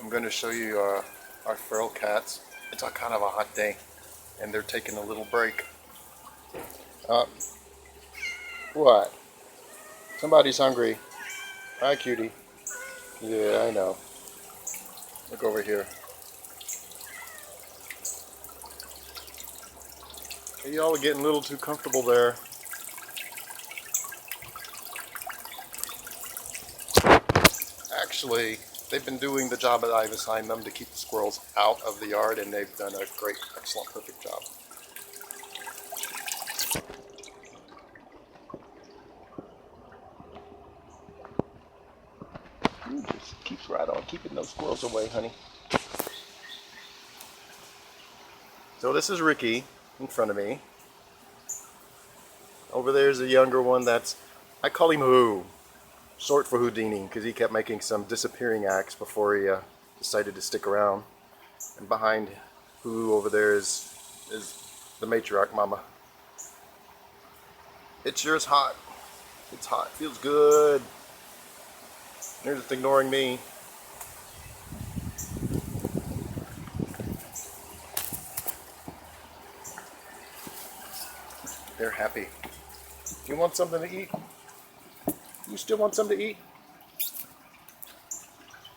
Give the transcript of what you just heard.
I'm going to show you our feral cats. It's a kind of a hot day, and they're taking a little break. What? Somebody's hungry. Hi, cutie. Yeah, I know. Look over here. Y'all are getting a little too comfortable there. Actually, they've been doing the job that I've assigned them to keep the squirrels out of the yard, and they've done a great, excellent, perfect job. Just keeps right on keeping those squirrels away, honey. So this is Ricky in front of me. Over there's a younger one I call him Who, short for Houdini, because he kept making some disappearing acts before he decided to stick around. And behind Who over there is the matriarch mama. It sure is hot. It's hot. Feels good. They're just ignoring me. They're happy. Do you want something to eat? You still want something to eat?